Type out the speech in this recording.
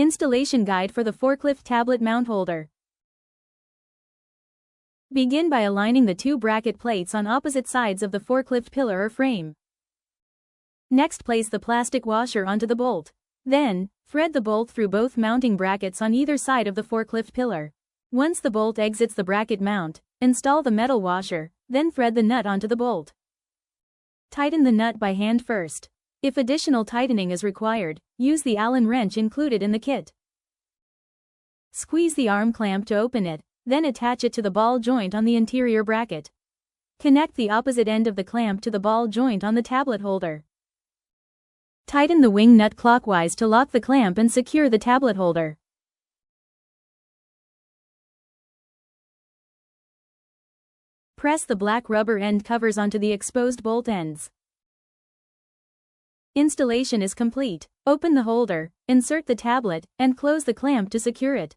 Installation guide for the forklift tablet mount holder. Begin by aligning the two bracket plates on opposite sides of the forklift pillar or frame. Next, place the plastic washer onto the bolt. Then, thread the bolt through both mounting brackets on either side of the forklift pillar. Once the bolt exits the bracket mount, install the metal washer, then thread the nut onto the bolt. Tighten the nut by hand first. If additional tightening is required, use the Allen wrench included in the kit. Squeeze the arm clamp to open it, then attach it to the ball joint on the interior bracket. Connect the opposite end of the clamp to the ball joint on the tablet holder. Tighten the wing nut clockwise to lock the clamp and secure the tablet holder. Press the black rubber end covers onto the exposed bolt ends. Installation is complete. Open the holder, insert the tablet, and close the clamp to secure it.